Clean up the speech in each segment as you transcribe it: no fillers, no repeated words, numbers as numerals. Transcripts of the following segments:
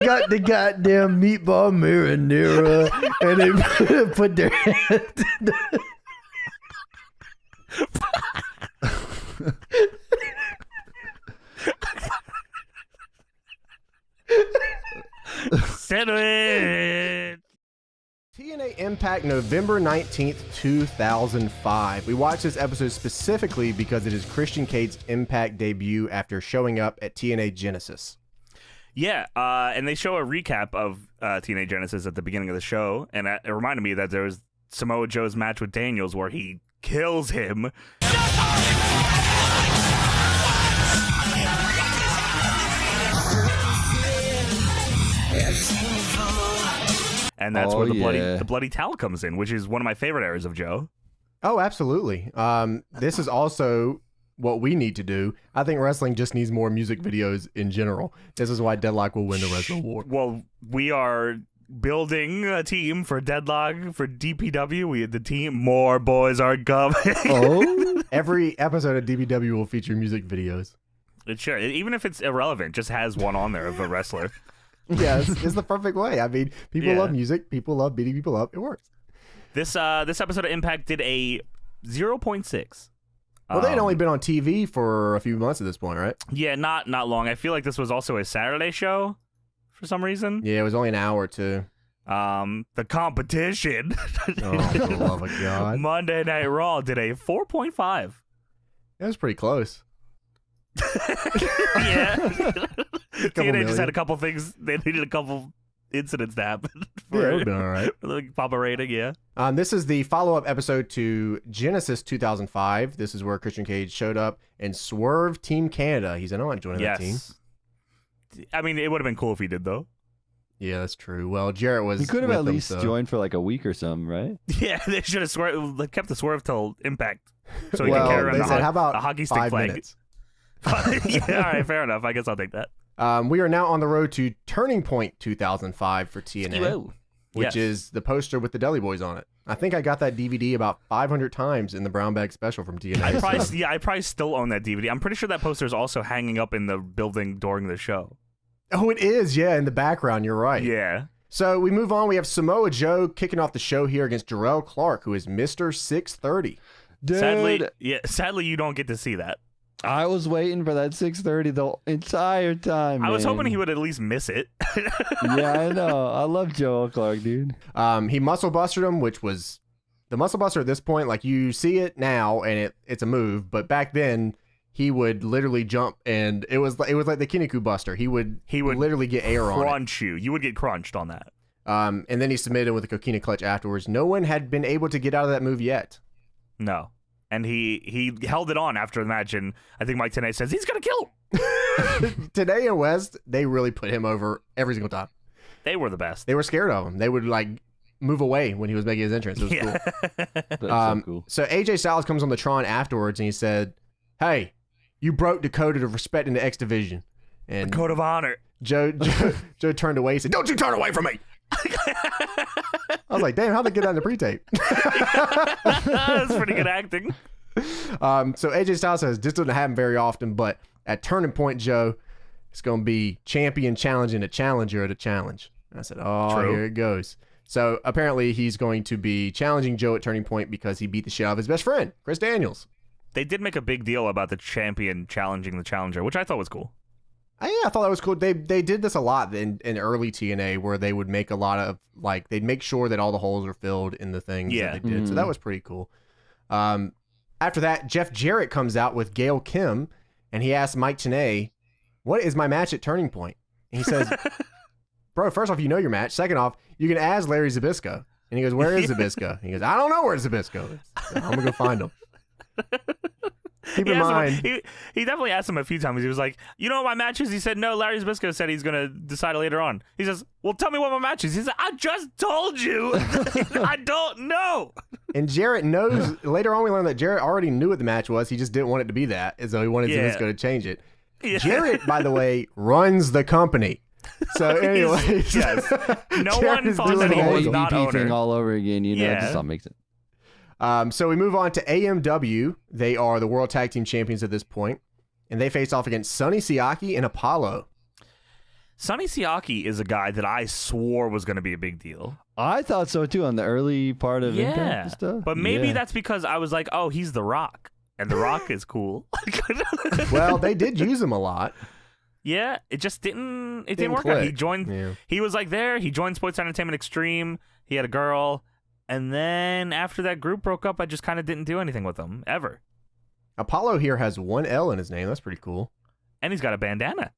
got the goddamn meatball marinara, and they put their hand in Sandwich. TNA Impact, November 19th, 2005. We watched this episode specifically because it is Christian Cade's Impact debut after showing up at TNA Genesis. Yeah, and they show a recap of TNA Genesis at the beginning of the show, and it reminded me that there was Samoa Joe's match with Daniels where he kills him. And that's where the bloody towel comes in, which is one of my favorite areas of Joe. Oh, absolutely. This is also what we need to do. I think wrestling just needs more music videos in general. This is why Deadlock will win the Wrestling Award. Well, we are building a team for Deadlock, for DPW. We had the team. More boys are coming. Oh, every episode of DPW will feature music videos. It should. Even if it's irrelevant, just has one on there of a wrestler. Yeah, it's the perfect way. I mean, people love music. People love beating people up. It works. This episode of Impact did a 0.6. Well, they'd only been on TV for a few months at this point, right? Yeah, not long. I feel like this was also a Saturday show for some reason. Yeah, it was only an hour or two. The competition. Oh, for the love of God. Monday Night Raw did a 4.5. It was pretty close. Yeah. TNA just had a couple things. They needed a couple incidents to happen. Yeah, it would have been all right. Like pop a rating, yeah. This is the follow-up episode to Genesis 2005. This is where Christian Cage showed up and swerved Team Canada. He said, I'm not joining that team. I mean, it would have been cool if he did, though. Yeah, that's true. Well, Jarrett was. He could have at least joined for like a week or something, right? Yeah, they should have kept the swerve till Impact. So he could carry around how about a hockey stick 5 flag. minutes? Yeah, all right, fair enough. I guess I'll take that. We are now on the road to Turning Point 2005 for TNA, which is the poster with the Deli Boys on it. I think I got that DVD about 500 times in the brown bag special from TNA. I probably still own that DVD. I'm pretty sure that poster is also hanging up in the building during the show. Oh, it is. Yeah, in the background. You're right. Yeah. So we move on. We have Samoa Joe kicking off the show here against Derel Clark, who is Mr. 630. Dude. Sadly, you don't get to see that. I was waiting for that 6:30 the entire time. I was man. hoping he would at least miss it. Yeah, I know. I love Joe Clark, dude. He muscle busted him, which was the muscle buster at this point. Like, you see it now, and it's a move, but back then he would literally jump, and it was like the Kinniku Buster. He would literally get air on it. Crunch you. You would get crunched on that. And then he submitted with a Coquina Clutch afterwards. No one had been able to get out of that move yet. No. And he held it on after the match, and I think Mike Tenay says he's going to kill him. Tenay and West, they really put him over every single time. They were the best. They were scared of him. They would, like, move away when he was making his entrance. It was cool. That's so cool. So AJ Styles comes on the Tron afterwards, and he said, hey, you broke the code of respect in the X Division. And the code of honor. Joe turned away and said, don't you turn away from me. I was like, damn, how'd they get that in the pre-tape? That's pretty good acting. So AJ Styles says, this doesn't happen very often, but at Turning Point, Joe, it's going to be champion challenging a challenger at a challenge. And I said, oh, True. Here it goes. So apparently he's going to be challenging Joe at Turning Point because he beat the shit out of his best friend, Chris Daniels. They did make a big deal about the champion challenging the challenger, which I thought was cool. I thought that was cool. They did this a lot in early TNA, where they would make a lot of, like, they'd make sure that all the holes are filled in the things that they did. So that was pretty cool. After that, Jeff Jarrett comes out with Gail Kim, and he asks Mike Tenay, what is my match at Turning Point? And he says, bro, first off, you know your match. Second off, you can ask Larry Zbyszko. And he goes, where is Zbyszko? He goes, I don't know where Zbyszko is. So I'm going to go find him. Keep in mind, he definitely asked him a few times. He was like, you know what my match is? He said, no, Larry Zbyszko said he's going to decide later on. He says, well, tell me what my match is. He said, I just told you. I don't know. And Jarrett knows, later on we learned that Jarrett already knew what the match was. He just didn't want it to be that, and so he wanted Zbyszko to change it. Yeah. Jarrett, by the way, runs the company. So anyways. Yes. No one thought that he was not owner. Thing all over again, you know, it just don't make sense. So we move on to AMW. They are the World Tag Team Champions at this point, and they face off against Sonny Siaki and Apollo. Sonny Siaki is a guy that I swore was going to be a big deal. I thought so too on the early part of Impact and stuff. But maybe that's because I was like, oh, he's The Rock. And The Rock is cool. Well, they did use him a lot. Yeah, it just didn't work click. out. He joined, he was like there. He joined Sports Entertainment Extreme. He had a girl. And then after that group broke up, I just kind of didn't do anything with him ever. Apollo here has one L in his name. That's pretty cool. And he's got a bandana.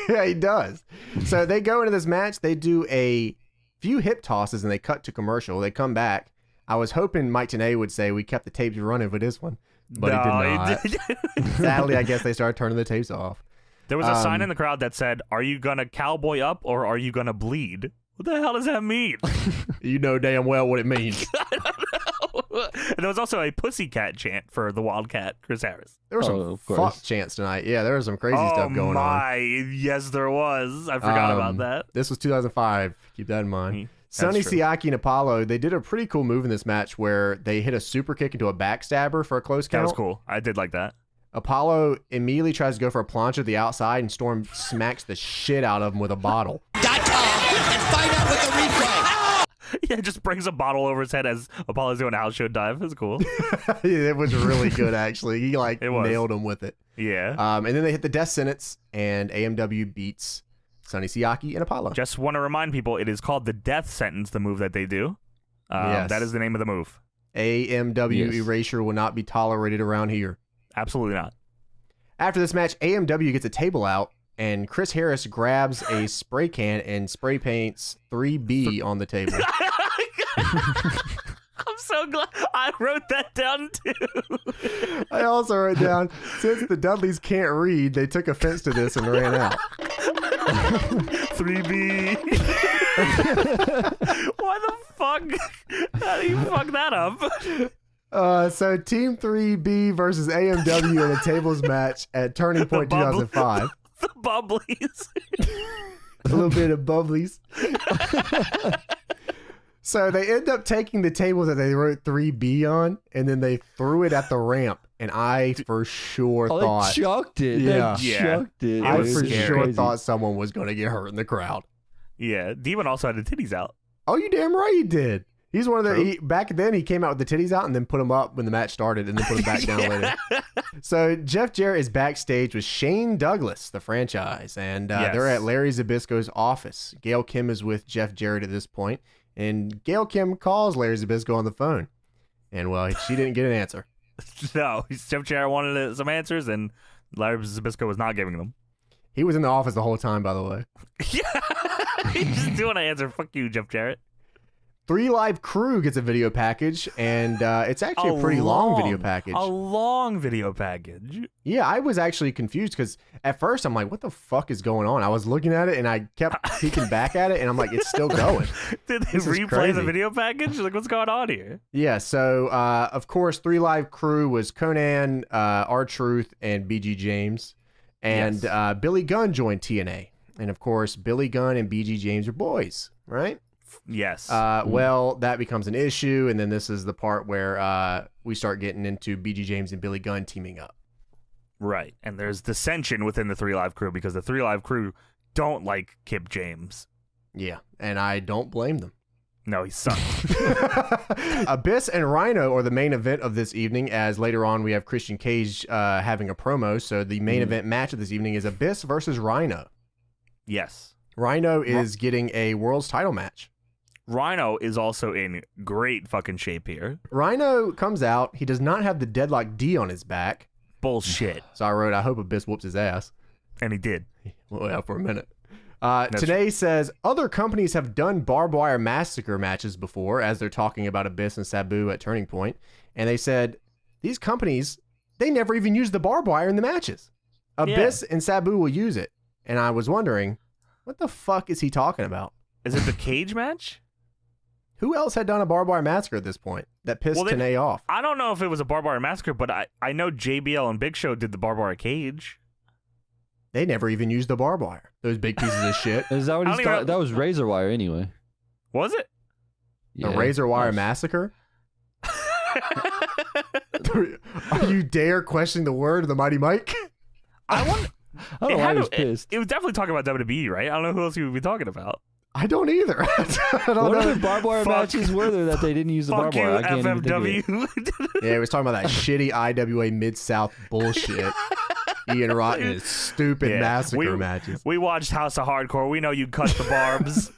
Yeah, he does. So they go into this match. They do a few hip tosses and they cut to commercial. They come back. I was hoping Mike Tenay would say we kept the tapes running for this one, but he did not. Sadly, I guess they started turning the tapes off. There was a sign in the crowd that said, "Are you gonna cowboy up or are you gonna bleed?" What the hell does that mean? You know damn well what it means. I don't know. And there was also a pussycat chant for the Wildcat, Chris Harris. There was some fuck chants tonight. Yeah, there was some crazy stuff going on. Yes, there was. I forgot about that. This was 2005. Keep that in mind. Sonny Siaki and Apollo, they did a pretty cool move in this match where they hit a super kick into a backstabber for a close count. That was cool. I did like that. Apollo immediately tries to go for a plancha to the outside, and Storm smacks the shit out of him with a bottle. And find out with the replay. Yeah, just brings a bottle over his head as Apollo's doing a house show dive. It's cool. It was really good, actually. He nailed him with it. Yeah. And then they hit the death sentence, and AMW beats Sonny Siaki and Apollo. Just want to remind people, it is called the death sentence, the move that they do. Yes. That is the name of the move. AMW erasure will not be tolerated around here. Absolutely not. After this match, AMW gets a table out, and Chris Harris grabs a spray can and spray paints 3B on the table. I'm so glad I wrote that down too. I also wrote down, since the Dudleys can't read, they took offense to this and ran out. 3B. Why the fuck? How do you fuck that up? So Team 3B versus AMW in a tables match at Turning Point 2005. The Bubblies. A little bit of Bubblies. So they end up taking the table that they wrote 3B on, and then they threw it at the ramp. And I for sure thought... they chucked it. Yeah. They chucked it. I for sure thought someone was going to get hurt in the crowd. Yeah. Demon also had the titties out. Oh, you damn right he did. He's one of the... back then, he came out with the titties out and then put them up when the match started and then put them back down later. So Jeff Jarrett is backstage with Shane Douglas, the franchise, and they're at Larry Zbyszko's office. Gail Kim is with Jeff Jarrett at this point, and Gail Kim calls Larry Zbyszko on the phone. And, well, she didn't get an answer. No, Jeff Jarrett wanted some answers, and Larry Zbyszko was not giving them. He was in the office the whole time, by the way. Yeah, he's just doing an answer. Fuck you, Jeff Jarrett. 3 Live Crew gets a video package, and it's actually a pretty long video package. A long video package. Yeah, I was actually confused because at first I'm like, what the fuck is going on? I was looking at it, and I kept peeking back at it, and I'm like, it's still going. Did they replay the video package? Like, what's going on here? Yeah, so, of course, 3 Live Crew was Conan, R-Truth, and BG James. And Billy Gunn joined TNA. And, of course, Billy Gunn and BG James are boys, right? Yes. Well, that becomes an issue, and then this is the part where we start getting into BG James and Billy Gunn teaming up. Right, and there's dissension within the 3 Live Crew because the 3 Live Crew don't like Kip James. Yeah, and I don't blame them. No, he sucks. Abyss and Rhino are the main event of this evening, as later on we have Christian Cage having a promo, so the main event match of this evening is Abyss versus Rhino. Yes. Rhino is getting a world's title match. Rhino is also in great fucking shape here. Rhino comes out. He does not have the Deadlock D on his back. Bullshit. So I wrote, I hope Abyss whoops his ass. And he did. Well, yeah, for a minute. Today says, other companies have done barbed wire massacre matches before, as they're talking about Abyss and Sabu at Turning Point. And they said, these companies, they never even use the barbed wire in the matches. Abyss and Sabu will use it. And I was wondering, what the fuck is he talking about? Is it the cage match? Who else had done a barbed wire massacre at this point that pissed Tenay off? I don't know if it was a barbed wire massacre, but I know JBL and Big Show did the barbed wire cage. They never even used the barbed wire. Those big pieces of shit. Is that what he's talking? That was razor wire anyway. Was it? Yeah, a razor wire massacre? Are you dare question the word of the Mighty Mike? I want. I don't know why he was pissed. It was definitely talking about WWE, right? I don't know who else he would be talking about. I don't either. I don't What know. other barbed wire matches were there that they didn't use the Fuck barbed you, wire? I can't even think of it. FMW. Yeah, he was talking about that shitty IWA Mid-South bullshit. Ian Rotten and his stupid massacre matches. We watched House of Hardcore. We know you cut the barbs.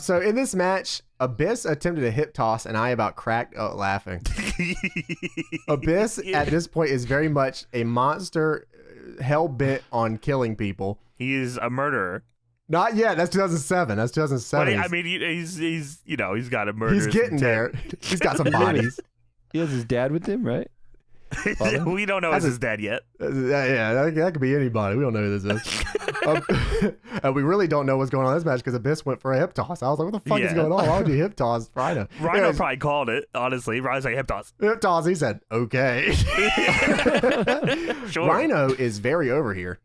So in this match, Abyss attempted a hip toss, and I about cracked up laughing. Abyss at this point is very much a monster, hell bent on killing people. He is a murderer. Not yet. That's 2007. That's 2007. But I mean, he's he's got a murder. He's getting there. He's got some bodies. He has his dad with him, right? We don't know it's his dad yet. Yeah, that could be anybody. We don't know who this is. And we really don't know what's going on in this match because Abyss went for a hip toss. I was like, what the fuck is going on? Why would you hip toss Rhino? Rhino probably called it, honestly. Rhino's like, hip toss. Hip toss. He said, okay. Sure. Rhino is very over here.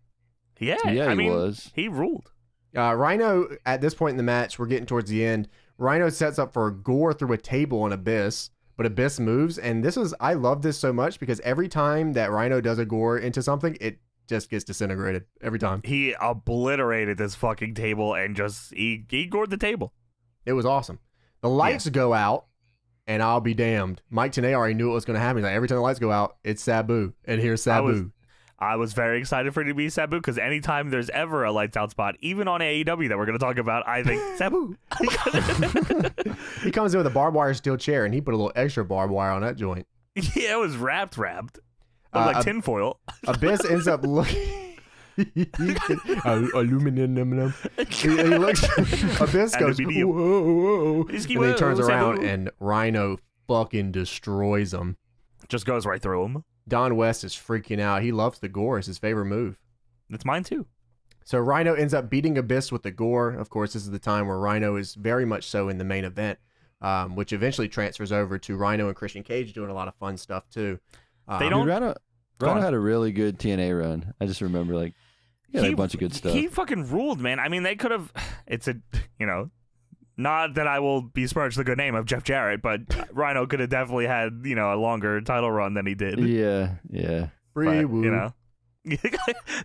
Yeah, Yeah, I mean, was. he ruled. Rhino, at this point in the match, we're getting towards the end. Rhino sets up for a gore through a table on Abyss, but Abyss moves. And I love this so much because every time that Rhino does a gore into something, it just gets disintegrated every time. He obliterated this fucking table and just, he gored the table. It was awesome. The lights go out, and I'll be damned. Mike Tenay already knew what was going to happen. He's like, every time the lights go out, it's Sabu. And here's Sabu. I was very excited for it to be Sabu because anytime there's ever a lights out spot, even on AEW that we're going to talk about, I think Sabu. He comes in with a barbed wire steel chair, and he put a little extra barbed wire on that joint. Yeah, it was wrapped. It was like tinfoil. Abyss ends up looking... aluminum. He looks... Abyss goes, whoa. And then he turns around, and Rhino fucking destroys him. Just goes right through him. Don West is freaking out. He loves the gore. It's his favorite move. It's mine too. So Rhino ends up beating Abyss with the gore. Of course, this is the time where Rhino is very much so in the main event, which eventually transfers over to Rhino and Christian Cage doing a lot of fun stuff too. Rhino had a really good TNA run. I just remember a bunch of good stuff. He fucking ruled, man. I mean, they could have. It's not that I will besmirch the good name of Jeff Jarrett, but Rhino could have definitely had, a longer title run than he did. Yeah. Free woo.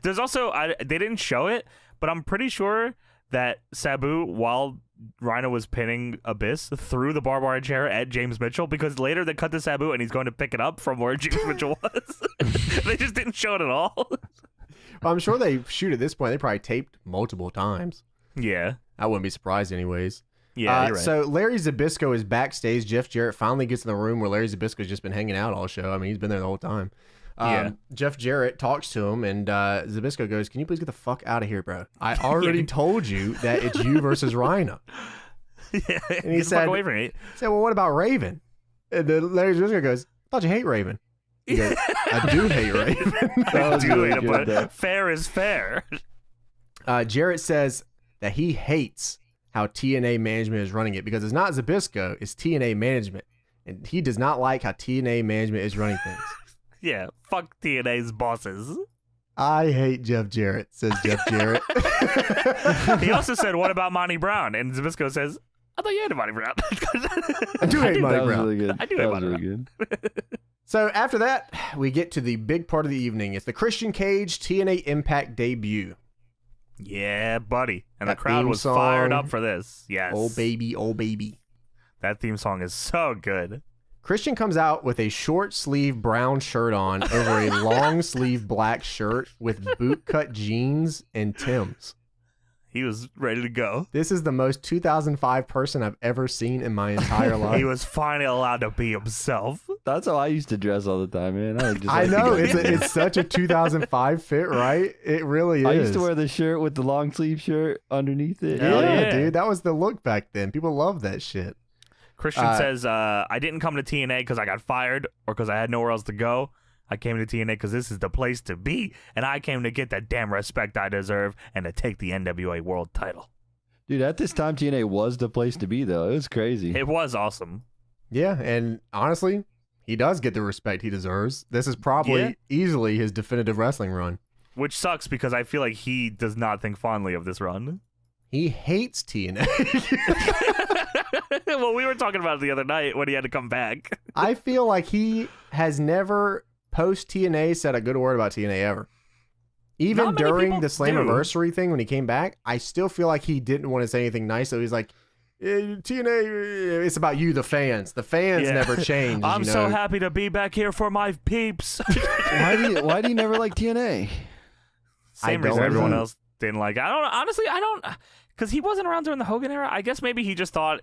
There's also, they didn't show it, but I'm pretty sure that Sabu, while Rhino was pinning Abyss, threw the barbed wire chair at James Mitchell because later they cut to Sabu and he's going to pick it up from where James Mitchell was. They just didn't show it at all. Well, I'm sure they shoot at this point. They probably taped multiple times. Yeah. I wouldn't be surprised anyways. Yeah, you're right. So Larry Zbyszko is backstage. Jeff Jarrett finally gets in the room where Larry Zbyszko's just been hanging out all show. I mean, he's been there the whole time. Jeff Jarrett talks to him, and Zbyszko goes, "Can you please get the fuck out of here, bro? I already told you that it's you versus Rhino." Yeah, and he said, away from me. He said, "Well, what about Raven?" And then Larry Zbyszko goes, "I thought you hate Raven." He goes, "I do hate Raven." I do hate him, but fair is fair. Jarrett says that he hates how TNA management is running it because it's not Zbyszko, it's TNA management. And he does not like how TNA management is running things. Yeah, fuck TNA's bosses. I hate Jeff Jarrett, says Jeff Jarrett. He also said, what about Monty Brown? And Zbyszko says, I thought you hated Monty Brown. I do hate Monty Brown. Really good. I do hate Monty Brown. So after that, we get to the big part of the evening. It's the Christian Cage TNA Impact debut. Yeah, buddy. And That the crowd theme was song. fired up for this. Yes. Oh, baby, oh, baby. That theme song is so good. Christian comes out with a short sleeve brown shirt on over a long sleeve black shirt with bootcut jeans and Timbs. He was ready to go. This is the most 2005 person I've ever seen in my entire life. He was finally allowed to be himself. That's how I used to dress all the time, man. I know. It's such a 2005 fit, right? It really is. I used to wear the shirt with the long sleeve shirt underneath it. Yeah, dude. That was the look back then. People loved that shit. Christian says, I didn't come to TNA because I got fired or because I had nowhere else to go. I came to TNA because this is the place to be, and I came to get that damn respect I deserve and to take the NWA World title. Dude, at this time, TNA was the place to be, though. It was crazy. It was awesome. Yeah, and honestly, he does get the respect he deserves. This is probably easily his definitive wrestling run. Which sucks because I feel like he does not think fondly of this run. He hates TNA. Well, we were talking about it the other night when he had to come back. I feel like he has never, post TNA, said a good word about TNA ever. Even during the Slammiversary thing when he came back, I still feel like he didn't want to say anything nice. So he's like, TNA, it's about you, the fans. The fans never change. I'm so happy to be back here for my peeps. Why do you never like TNA? Same reason everyone else didn't like it. I don't, because he wasn't around during the Hogan era. I guess maybe he just thought,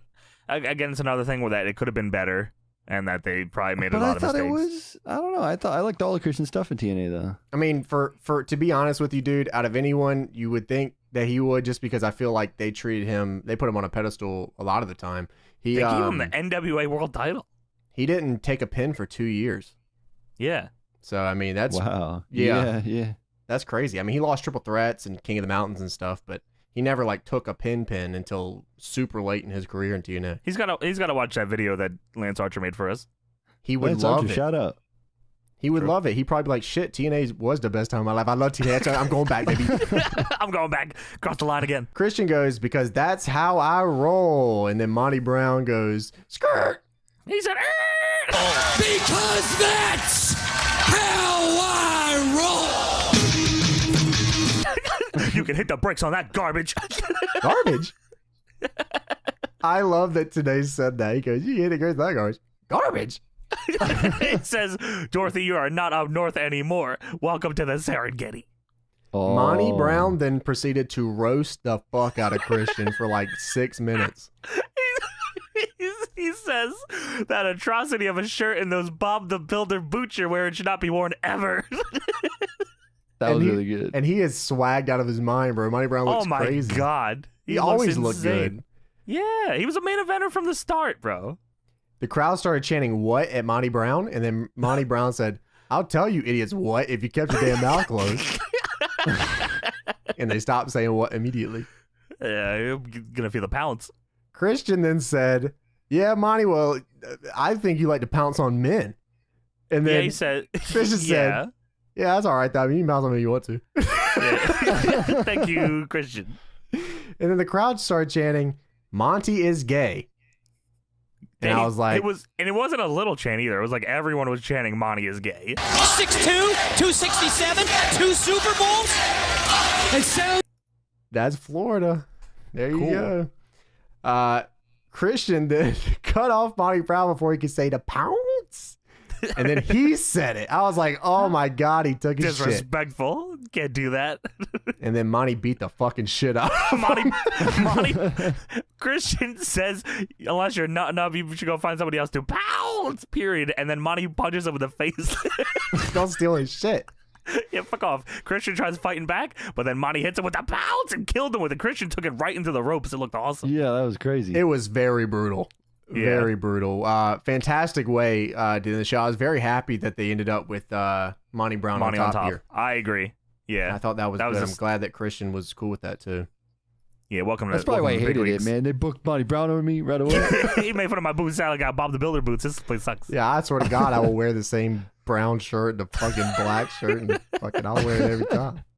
again, it's another thing where that it could have been better and that they probably made a lot of mistakes. I don't know. I liked all the Christian stuff in TNA though. I mean, for to be honest with you, dude, out of anyone, you would think that he would, just because I feel like they treated him, they put him on a pedestal a lot of the time. They gave him the NWA World Title. He didn't take a pin for 2 years. Yeah. So I mean, that's wow. Yeah. That's crazy. I mean, he lost Triple Threats and King of the Mountains and stuff, but he never like took a pin until super late in his career in TNA. He's got to watch that video that Lance Archer made for us. He would love it. Shout out. He would love it. He'd probably be like, shit, TNA was the best time of my life. I love TNA. I'm going back, baby. I'm going back. Cross the line again. Christian goes, because that's how I roll. And then Monty Brown goes, skirt. He said, because that's how I roll. You can hit the brakes on that garbage. Garbage? I love that today said that. He goes, you hit it, that garbage. Garbage? It says, Dorothy, you are not up north anymore. Welcome to the Serengeti. Oh. Monty Brown then proceeded to roast the fuck out of Christian for like 6 minutes. He says that atrocity of a shirt and those Bob the Builder boots you're wearing should not be worn ever. That was really good. And he is swagged out of his mind, bro. Monty Brown looks crazy. Oh my God. He always looked good. Yeah, he was a main eventer from the start, bro. The crowd started chanting "what" at Monty Brown, and then Monty Brown said, "I'll tell you idiots what if you kept your damn mouth closed." And they stopped saying "what" immediately. Yeah, you're gonna feel the pounce. Christian then said, "Yeah, Monty, well, I think you like to pounce on men." And then he said, Christian said, "Yeah, that's all right, though. I mean, you can pounce on me if you want to." Yeah. Thank you, Christian. And then the crowd started chanting, "Monty is gay." And I was like... It wasn't a little chant either. It was like everyone was chanting Monty is gay. 6'2", 267, 2 Super Bowls. And so... That's Florida. There you go. Christian then cut off Monty Brown before he could say the pounce. And then he said it. I was like, oh my God, he took his shit. Disrespectful. Can't do that. And then Monty beat the fucking shit out of Monty Christian says, unless you're nut enough, you should go find somebody else to pounce, period. And then Monty punches him in the face. Don't steal his shit. Yeah, fuck off. Christian tries fighting back, but then Monty hits him with the pounce and killed him with it. Christian took it right into the ropes. It looked awesome. Yeah, that was crazy. It was very brutal. Yeah. Very brutal. Fantastic way doing the show. I was very happy that they ended up with Monty Brown on top here. I agree. Yeah. I thought that was good. I'm glad that Christian was cool with that too. Yeah, welcome That's to probably why I hated it, man. They booked Monty Brown over me right away. He made fun of my boots. Sound like I got Bob the Builder boots. This place sucks. Yeah, I swear to God, I will wear the same brown shirt, the fucking black shirt, and fucking I'll wear it every time.